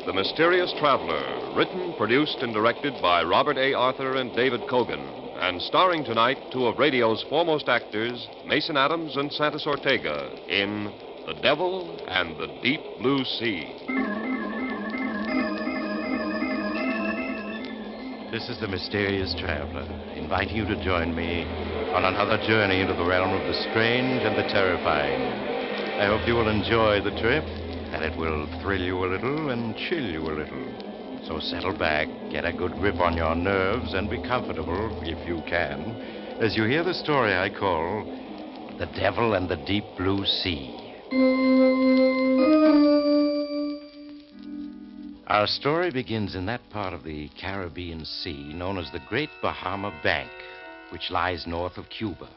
The Mysterious Traveler, written, produced, and directed by Robert A. Arthur and David Kogan, and starring tonight two of radio's foremost actors, Mason Adams and Santos Ortega, in The Devil and the Deep Blue Sea. This is the Mysterious Traveler, inviting you to join me on another journey into the realm of the strange and the terrifying. I hope you will enjoy the trip, and it will thrill you a little and chill you a little. So settle back, get a good grip on your nerves, and be comfortable, if you can, as you hear the story I call The Devil and the Deep Blue Sea. Our story begins in that part of the Caribbean Sea known as the Great Bahama Bank, which lies north of Cuba.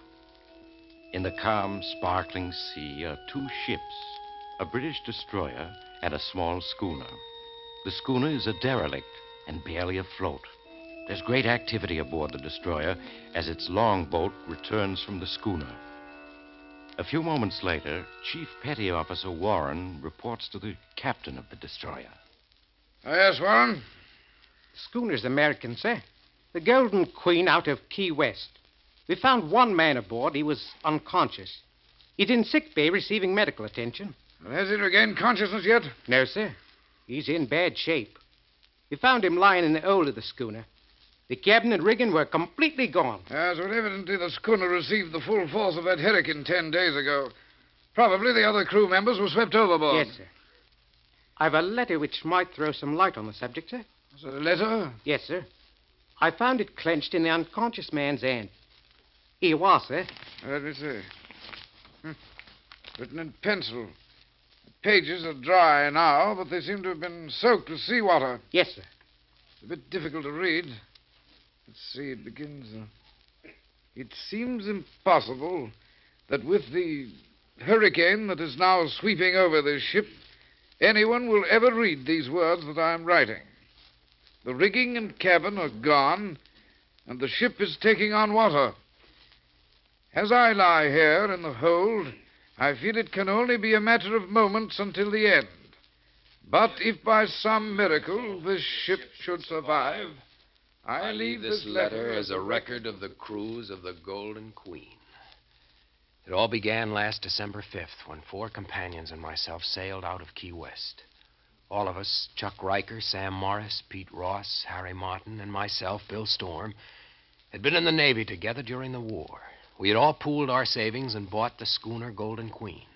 In the calm, sparkling sea are two ships, a British destroyer and a small schooner. The schooner is a derelict and barely afloat. There's great activity aboard the destroyer as its longboat returns from the schooner. A few moments later, Chief Petty Officer Warren reports to the captain of the destroyer. Yes, Warren? The schooner's American, sir. The Golden Queen out of Key West. We found one man aboard. He was unconscious. He's in sick bay receiving medical attention. Well, has he regained consciousness yet? No, sir. He's in bad shape. We found him lying in the hold of the schooner. The cabin and rigging were completely gone. Yes, well, evidently the schooner received the full force of that hurricane 10 days ago. Probably the other crew members were swept overboard. Yes, sir. I've a letter which might throw some light on the subject, sir. Is it a letter? Yes, sir. I found it clenched in the unconscious man's hand. Here you are, sir. Let me see. Written in pencil. The pages are dry now, but they seem to have been soaked with seawater. Yes, sir. It's a bit difficult to read. Let's see, it begins... It seems impossible that with the hurricane that is now sweeping over this ship, anyone will ever read these words that I am writing. The rigging and cabin are gone, and the ship is taking on water. As I lie here in the hold, I feel it can only be a matter of moments until the end. But if by some miracle this ship should survive, I leave this letter as a record of the cruise of the Golden Queen. It all began last December 5th when 4 companions and myself sailed out of Key West. All of us, Chuck Riker, Sam Morris, Pete Ross, Harry Martin, and myself, Bill Storm, had been in the Navy together during the war. We had all pooled our savings and bought the schooner Golden Queen.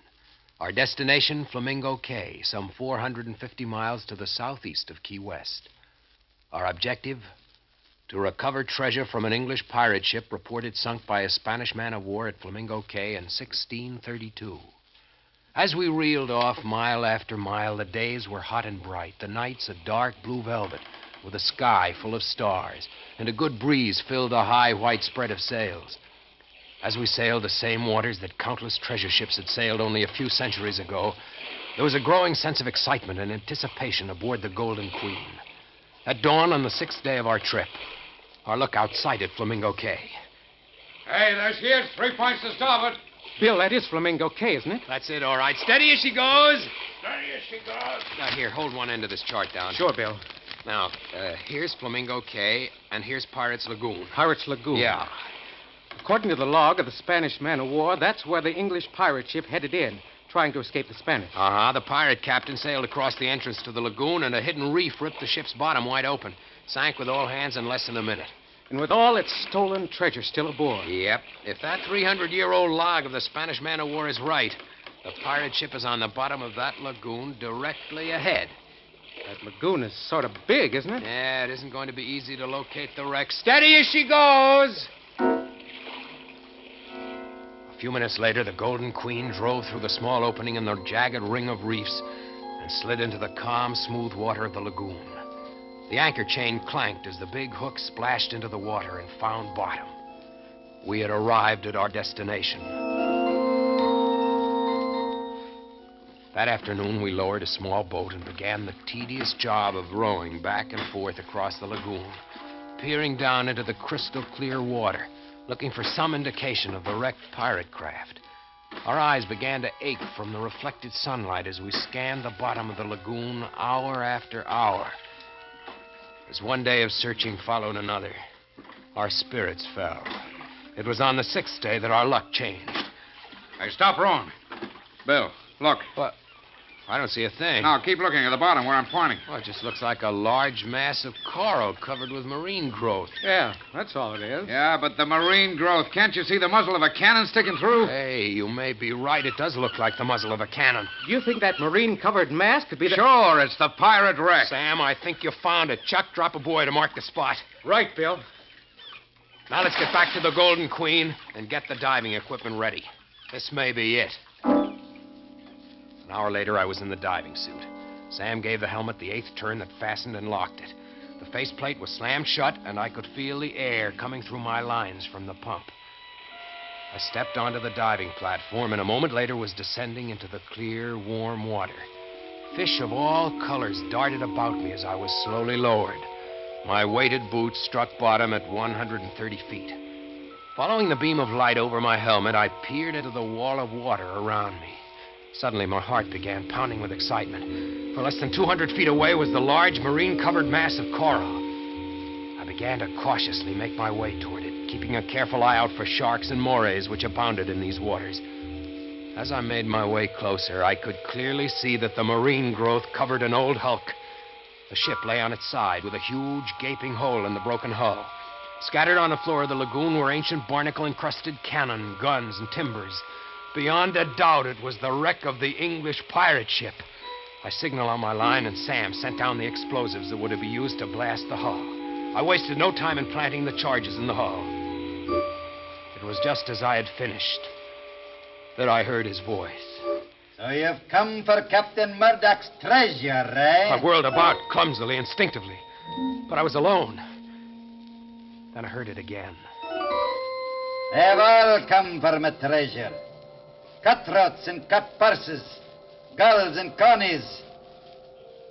Our destination, Flamingo Cay, some 450 miles to the southeast of Key West. Our objective, to recover treasure from an English pirate ship reported sunk by a Spanish man-of-war at Flamingo Cay in 1632. As we reeled off mile after mile, the days were hot and bright, the nights a dark blue velvet with a sky full of stars, and a good breeze filled the high white spread of sails. As we sailed the same waters that countless treasure ships had sailed only a few centuries ago, there was a growing sense of excitement and anticipation aboard the Golden Queen. At dawn on the 6th day of our trip, our lookout sighted Flamingo Cay. Hey, there she is. 3 points to starboard. Bill, that is Flamingo Cay, isn't it? That's it, all right. Steady as she goes. Steady as she goes. Now, here, hold one end of this chart down. Sure, Bill. Now, here's Flamingo Cay, and here's Pirates Lagoon. Pirates Lagoon. Yeah. According to the log of the Spanish man-of-war, that's where the English pirate ship headed in, trying to escape the Spanish. Uh-huh. The pirate captain sailed across the entrance to the lagoon, and a hidden reef ripped the ship's bottom wide open. Sank with all hands in less than a minute. And with all its stolen treasure still aboard. Yep. If that 300-year-old log of the Spanish man-of-war is right, the pirate ship is on the bottom of that lagoon directly ahead. That lagoon is sort of big, isn't it? Yeah, it isn't going to be easy to locate the wreck. Steady as she goes! A few minutes later, the Golden Queen drove through the small opening in the jagged ring of reefs and slid into the calm, smooth water of the lagoon. The anchor chain clanked as the big hook splashed into the water and found bottom. We had arrived at our destination. That afternoon, we lowered a small boat and began the tedious job of rowing back and forth across the lagoon, peering down into the crystal clear water, looking for some indication of the wrecked pirate craft. Our eyes began to ache from the reflected sunlight as we scanned the bottom of the lagoon hour after hour. As one day of searching followed another, our spirits fell. It was on the 6th day that our luck changed. Hey, stop rowing. Bill, look. What? I don't see a thing. Now, keep looking at the bottom where I'm pointing. Well, it just looks like a large mass of coral covered with marine growth. Yeah, that's all it is. Yeah, but the marine growth. Can't you see the muzzle of a cannon sticking through? Hey, you may be right. It does look like the muzzle of a cannon. Do you think that marine-covered mass could be the... Sure, it's the pirate wreck. Sam, I think you found it. Chuck, drop a boy to mark the spot. Right, Bill. Now let's get back to the Golden Queen and get the diving equipment ready. This may be it. An hour later, I was in the diving suit. Sam gave the helmet the 8th turn that fastened and locked it. The faceplate was slammed shut, and I could feel the air coming through my lines from the pump. I stepped onto the diving platform, and a moment later was descending into the clear, warm water. Fish of all colors darted about me as I was slowly lowered. My weighted boots struck bottom at 130 feet. Following the beam of light over my helmet, I peered into the wall of water around me. Suddenly, my heart began pounding with excitement. For less than 200 feet away was the large marine-covered mass of coral. I began to cautiously make my way toward it, keeping a careful eye out for sharks and morays which abounded in these waters. As I made my way closer, I could clearly see that the marine growth covered an old hulk. The ship lay on its side with a huge gaping hole in the broken hull. Scattered on the floor of the lagoon were ancient barnacle-encrusted cannon, guns, and timbers. Beyond a doubt, it was the wreck of the English pirate ship. I signaled on my line, and Sam sent down the explosives that were to be used to blast the hull. I wasted no time in planting the charges in the hull. It was just as I had finished that I heard his voice. So you've come for Captain Murdoch's treasure, eh? I whirled about clumsily, instinctively, but I was alone. Then I heard it again. They've all come for my treasure. Cutthroats and cut purses, gulls and connies.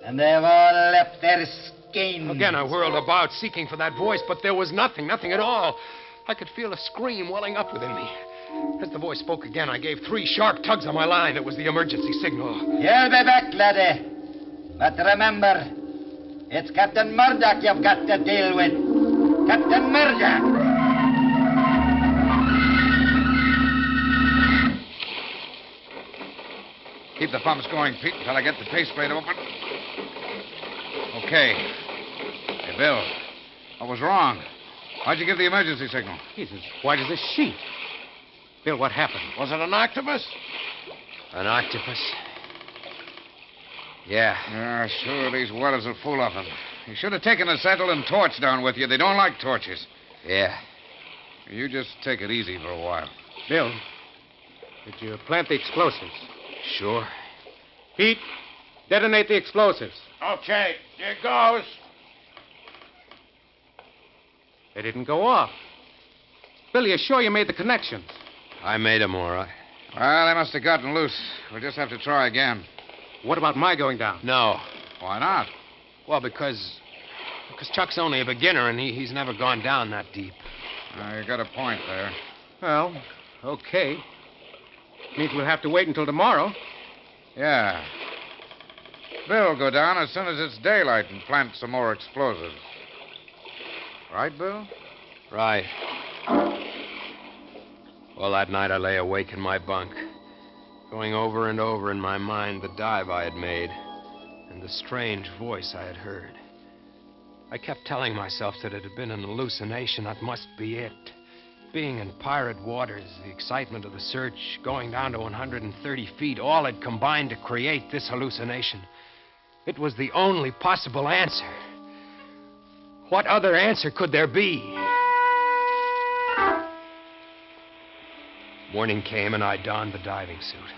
And they've all left their skins. Again, I whirled about, seeking for that voice, but there was nothing at all. I could feel a scream welling up within me. As the voice spoke again, I gave 3 sharp tugs on my line. It was the emergency signal. You'll be back, laddie. But remember, it's Captain Murdoch you've got to deal with. Captain Murdoch! Keep the pumps going, Pete, until I get the faceplate open. Okay. Hey, Bill, what was wrong? Why'd you give the emergency signal? He's as white as a sheet. Bill, what happened? Was it an octopus? An octopus? Yeah. Yeah, sure, these whalers are full of them. You should have taken a settle and torch down with you. They don't like torches. Yeah. You just take it easy for a while. Bill, did you plant the explosives? Sure. Pete, detonate the explosives. Okay, here goes. They didn't go off. Bill, you sure you made the connections? I made them all right. Well, they must have gotten loose. We'll just have to try again. What about my going down? No. Why not? Well, because Chuck's only a beginner, and he's never gone down that deep. You got a point there. Well, okay. Means we'll have to wait until tomorrow. Yeah. Bill will go down as soon as it's daylight and plant some more explosives. Right, Bill? Right. Well, that night I lay awake in my bunk, going over and over in my mind the dive I had made and the strange voice I had heard. I kept telling myself that it had been an hallucination. That must be it. Being in pirate waters, the excitement of the search, going down to 130 feet, all had combined to create this hallucination. It was the only possible answer. What other answer could there be? Morning came and I donned the diving suit.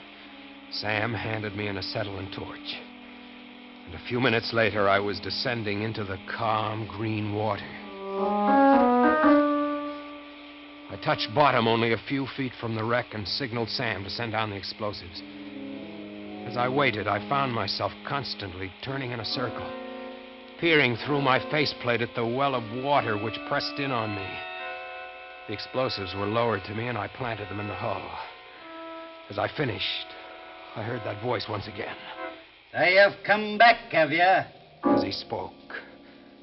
Sam handed me an acetylene torch. And a few minutes later, I was descending into the calm green water. I touched bottom only a few feet from the wreck and signaled Sam to send down the explosives. As I waited, I found myself constantly turning in a circle, peering through my faceplate at the well of water which pressed in on me. The explosives were lowered to me, and I planted them in the hull. As I finished, I heard that voice once again. So you've come back, have you? As he spoke,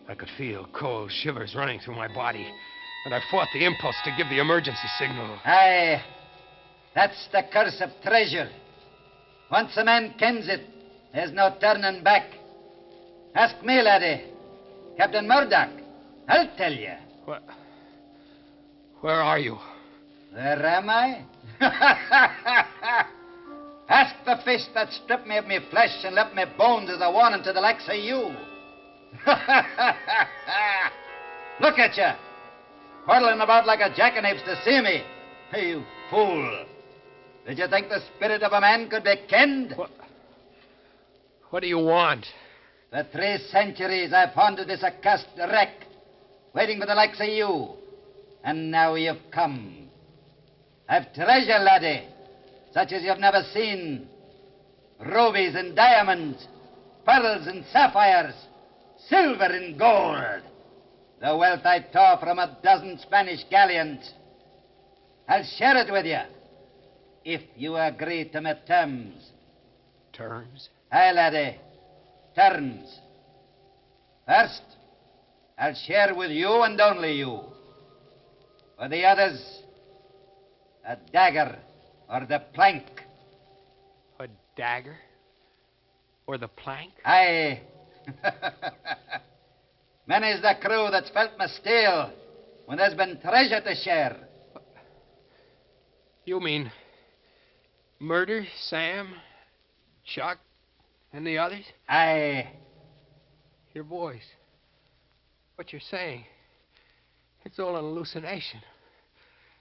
I could feel cold shivers running through my body, and I fought the impulse to give the emergency signal. Aye. That's the curse of treasure. Once a man kens it, there's no turning back. Ask me, laddie. Captain Murdoch. I'll tell you. Where are you? Where am I? Ask the fish that stripped me of me flesh and left me bones as a warning to the likes of you. Look at you. Whirling about like a jackanapes to see me. Hey, you fool. Did you think the spirit of a man could be kenned? What do you want? For 3 centuries I've haunted this accursed wreck, waiting for the likes of you. And now you've come. I've treasure, laddie, such as you've never seen. Rubies and diamonds, pearls and sapphires, silver and gold. The wealth I tore from a dozen Spanish galleons. I'll share it with you, if you agree to my terms. Terms? Aye, laddie. Terms. First, I'll share with you and only you. For the others, a dagger or the plank. A dagger? Or the plank? Aye. Many's the crew that's felt my steel when there's been treasure to share. You mean murder Sam, Chuck, and the others? Aye. Your voice. What you're saying. It's all an hallucination.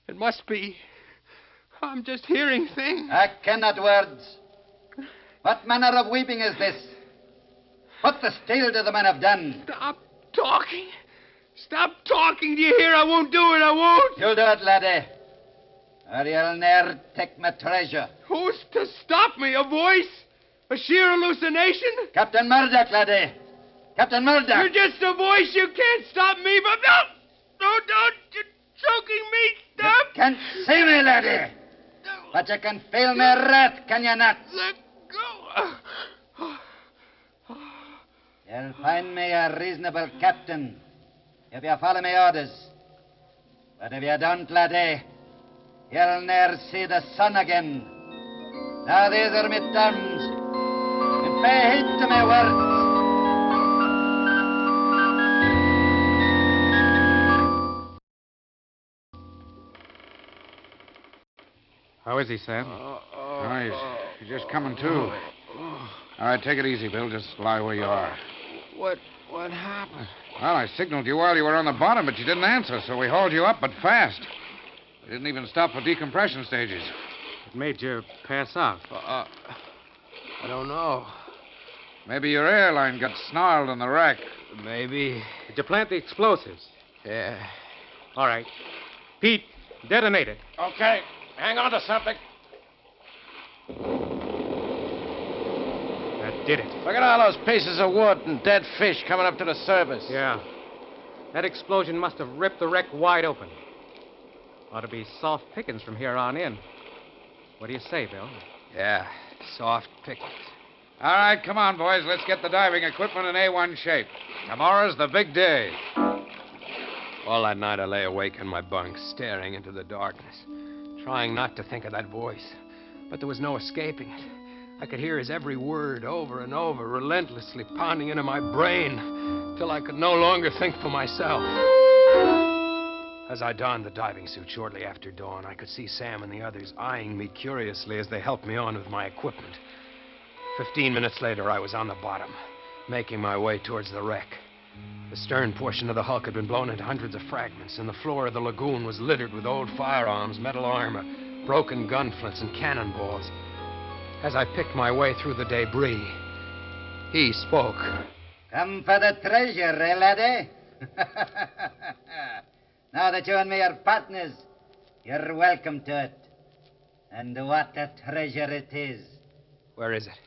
It must be. I'm just hearing things. I cannot words. What manner of weeping is this? What the steel do the men have done? Stop talking. Stop talking. Do you hear? I won't do it. I won't. You'll do it, laddie. Or you'll ne'er take my treasure. Who's to stop me? A voice? A sheer hallucination? Captain Murdoch, laddie. Captain Murdoch. You're just a voice. You can't stop me. But no, don't. You're choking me. Stop. You can't see me, laddie. But you can feel my wrath, can you not? Let go. You'll find me a reasonable captain if you follow my orders. But if you don't, laddie, you'll ne'er see the sun again. Now these are my terms. And pay heed to my words. How is he, Sam? He's just coming to. All right, take it easy, Bill. Just lie where you are. What happened? Well, I signaled you while you were on the bottom, but you didn't answer, so we hauled you up, but fast. We didn't even stop for decompression stages. It made you pass out. I don't know. Maybe your airline got snarled in the wreck. Maybe. Did you plant the explosives? Yeah. All right. Pete, detonate it. Okay. Hang on to something. That did it. Look at all those pieces of wood and dead fish coming up to the surface. Yeah. That explosion must have ripped the wreck wide open. Ought to be soft pickings from here on in. What do you say, Bill? Yeah. Soft pickings. All right, come on, boys. Let's get the diving equipment in A1 shape. Tomorrow's the big day. All that night I lay awake in my bunk, staring into the darkness, trying not to think of that voice. But there was no escaping it. I could hear his every word over and over, relentlessly pounding into my brain, till I could no longer think for myself. As I donned the diving suit shortly after dawn, I could see Sam and the others eyeing me curiously as they helped me on with my equipment. 15 minutes later, I was on the bottom, making my way towards the wreck. The stern portion of the hulk had been blown into hundreds of fragments, and the floor of the lagoon was littered with old firearms, metal armor, broken gun flints, and cannonballs. As I picked my way through the debris, he spoke. Come for the treasure, eh, laddie? Now that you and me are partners, you're welcome to it. And what a treasure it is. Where is it?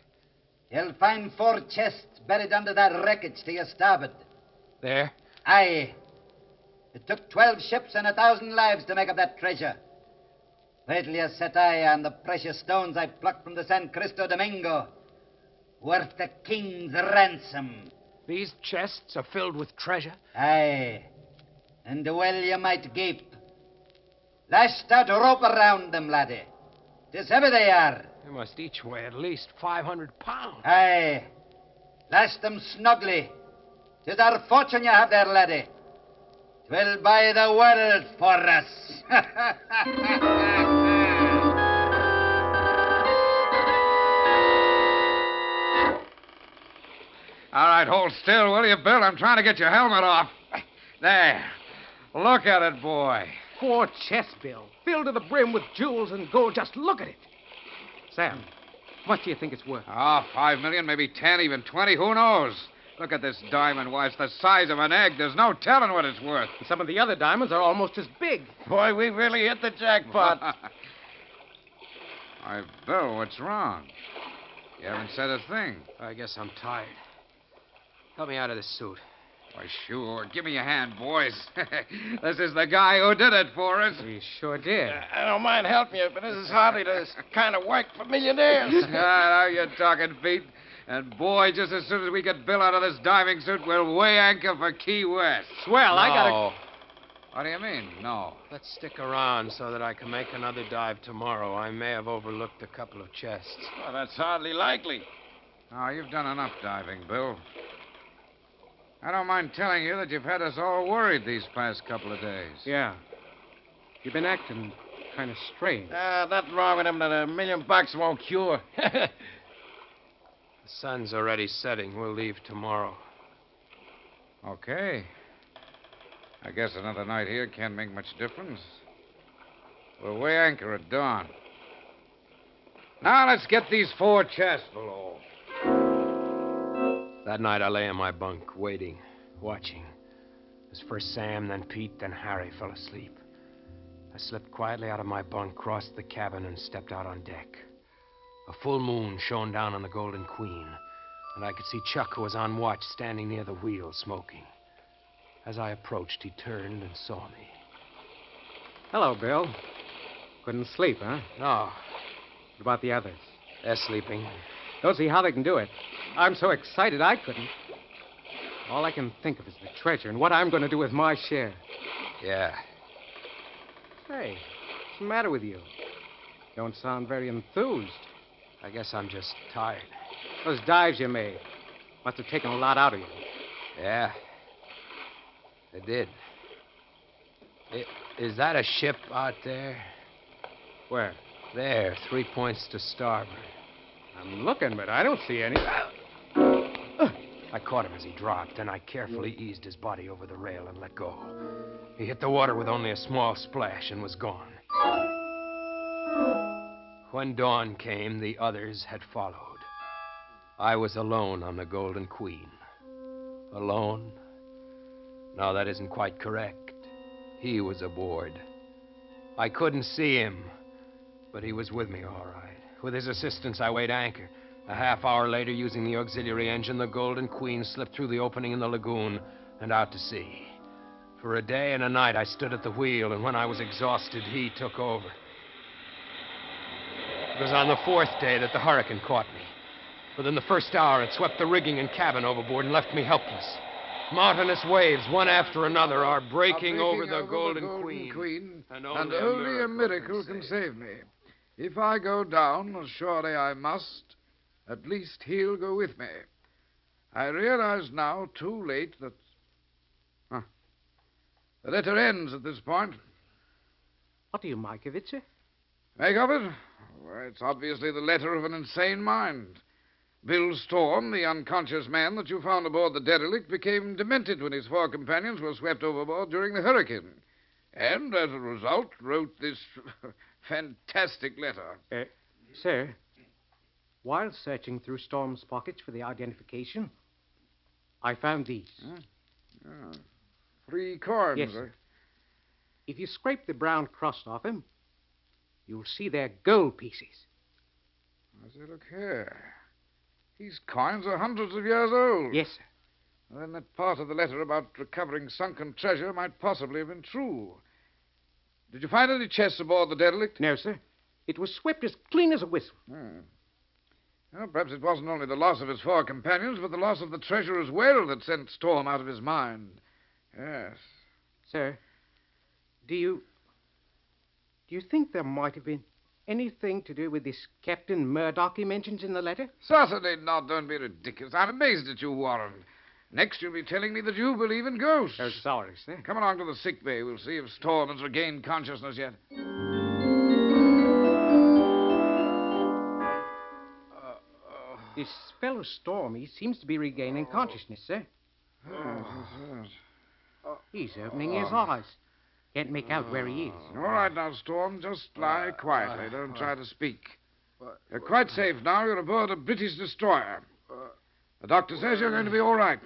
You'll find 4 chests buried under that wreckage to your starboard. There? Aye. It took 12 ships and 1,000 lives to make up that treasure. Wait till you set eye on the precious stones I plucked from the San Cristo Domingo. Worth a king's ransom. These chests are filled with treasure? Aye. And well you might gape. Lash that rope around them, laddie. 'Tis heavy they are. They must each weigh at least 500 pounds. Aye. Lash them snugly. 'Tis our fortune you have there, laddie. 'Twill buy the world for us. All right, hold still, will you, Bill? I'm trying to get your helmet off. There. Look at it, boy. 4 chests, Bill, filled to the brim with jewels and gold. Just look at it. Sam, what do you think it's worth? Oh, 5 million, maybe 10, even 20. Who knows? Look at this diamond. Why, it's the size of an egg. There's no telling what it's worth. And some of the other diamonds are almost as big. Boy, we really hit the jackpot. Why, Bill, what's wrong? You haven't said a thing. I guess I'm tired. Help me out of this suit. Why, sure. Give me your hand, boys. This is the guy who did it for us. He sure did. I don't mind helping you, but this is hardly the kind of work for millionaires. Now you're talking, Pete. And, boy, just as soon as we get Bill out of this diving suit, we'll weigh anchor for Key West. Swell, I gotta... No. What do you mean, no? Let's stick around so that I can make another dive tomorrow. I may have overlooked a couple of chests. Well, that's hardly likely. Oh, you've done enough diving, Bill. I don't mind telling you that you've had us all worried these past couple of days. Yeah. You've been acting kind of strange. Nothing wrong with him that $1 million won't cure. The sun's already setting. We'll leave tomorrow. Okay. I guess another night here can't make much difference. We'll weigh anchor at dawn. Now let's get these 4 chests below. That night I lay in my bunk, waiting, watching. As first Sam, then Pete, then Harry fell asleep. I slipped quietly out of my bunk, crossed the cabin, and stepped out on deck. A full moon shone down on the Golden Queen, and I could see Chuck, who was on watch, standing near the wheel, smoking. As I approached, he turned and saw me. Hello, Bill. Couldn't sleep, huh? No, What about the others? they're sleeping. Don't see how they can do it. I'm so excited I couldn't. All I can think of is the treasure and what I'm going to do with my share. Yeah. Hey, what's the matter with you? Don't sound very enthused. I guess I'm just tired. Those dives you made must have taken a lot out of you. Yeah. They did. Is that a ship out there? Where? There, 3 points to starboard. I'm looking, but I don't see any. I caught him as he dropped, and I carefully eased his body over the rail and let go. He hit the water with only a small splash and was gone. When dawn came, the others had followed. I was alone on the Golden Queen. Alone? No, that isn't quite correct. He was aboard. I couldn't see him, but he was with me all right. With his assistance, I weighed anchor. A half hour later, using the auxiliary engine, the Golden Queen slipped through the opening in the lagoon and out to sea. For a day and a night, I stood at the wheel, and when I was exhausted, he took over. It was on the 4th day that the hurricane caught me. Within the first hour, it swept the rigging and cabin overboard and left me helpless. Mountainous waves, one after another, are breaking over the Golden Queen. And only a miracle can save me. If I go down, as surely I must, at least he'll go with me. I realize now, too late, that... The letter ends at this point. What do you make of it, sir? Make of it? Well, it's obviously the letter of an insane mind. Bill Storm, the unconscious man that you found aboard the derelict, became demented when his 4 companions were swept overboard during the hurricane. And, as a result, wrote this fantastic letter. Sir, while searching through Storm's pockets for the identification, I found these. 3 coins. Yes, sir. If you scrape the brown crust off him, you'll see they're gold pieces. I say, look here. These coins are hundreds of years old. Yes, sir. Then that part of the letter about recovering sunken treasure might possibly have been true. Did you find any chests aboard the derelict? No, sir. It was swept as clean as a whistle. Well, perhaps it wasn't only the loss of his 4 companions, but the loss of the treasure as well that sent Storm out of his mind. Yes. Sir, do you think there might have been anything to do with this Captain Murdoch he mentions in the letter? Certainly not. Don't be ridiculous. I'm amazed at you, Warren. Next, you'll be telling me that you believe in ghosts. Oh, sorry, sir. Come along to the sick bay. We'll see if Storm has regained consciousness yet. This fellow Stormy seems to be regaining consciousness, sir. He's opening his eyes. Can't make out where he is. All right now, Storm. Just lie quietly. Don't try to speak. You're quite safe now. You're aboard a British destroyer. The doctor says you're going to be all right.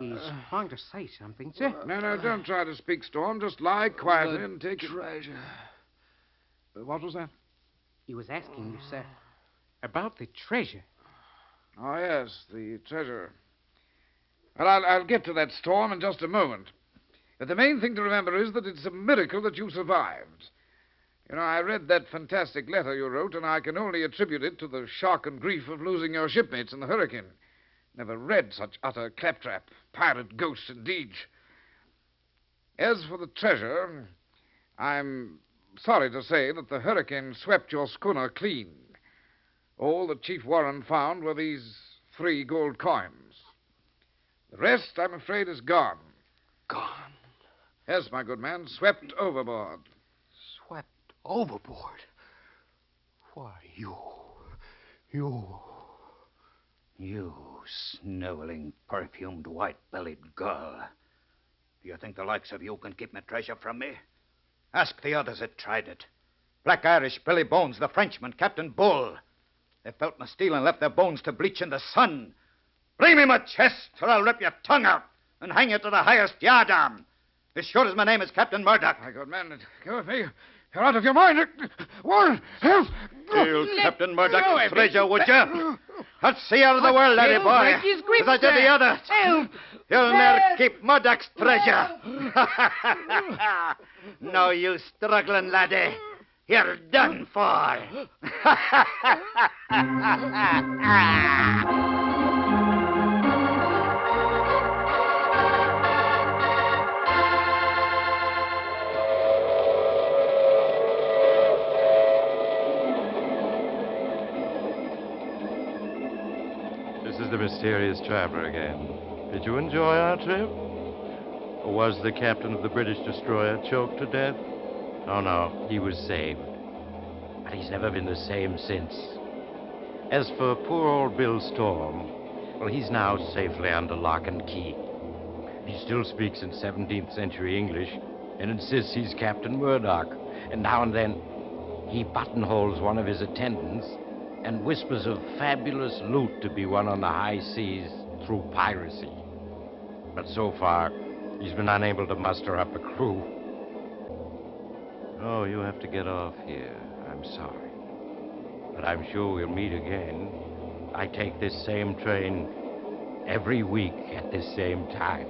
He's trying to say something, sir. No, don't try to speak, Storm. Just lie quietly and take it. Treasure. What was that? He was asking you, sir, about the treasure. Oh, yes, the treasure. Well, I'll get to that, Storm, in just a moment. But the main thing to remember is that it's a miracle that you survived. You know, I read that fantastic letter you wrote, and I can only attribute it to the shock and grief of losing your shipmates in the hurricane. Never read such utter claptrap. Pirate ghosts, indeed. As for the treasure, I'm sorry to say that the hurricane swept your schooner clean. All that Chief Warren found were these 3 gold coins. The rest, I'm afraid, is gone. Gone. Yes, my good man, swept overboard. Swept overboard. Why, you... You sniveling, perfumed, white-bellied girl. Do you think the likes of you can keep my treasure from me? Ask the others that tried it. Black Irish, Billy Bones, the Frenchman, Captain Bull. They felt my steel and left their bones to bleach in the sun. Bring me my chest, or I'll rip your tongue out and hang you to the highest yardarm. As sure as my name is Captain Murdoch. My good man, go with me. You're out of your mind. Warren, help! Steal Captain Murdoch's treasure, would you? Let's see out of the world, laddie boy. As I did the others. Help! You'll never keep Murdoch's treasure. No, you struggling laddie. You're done for. This is the mysterious traveler again. Did you enjoy our trip? Or was the captain of the British destroyer choked to death? Oh, no, he was saved. But he's never been the same since. As for poor old Bill Storm, well, he's now safely under lock and key. He still speaks in 17th century English and insists he's Captain Murdoch. And now and then, he buttonholes one of his attendants and whispers of fabulous loot to be won on the high seas through piracy. But so far, he's been unable to muster up a crew. Oh, you have to get off here. I'm sorry. But I'm sure we'll meet again. I take this same train every week at this same time.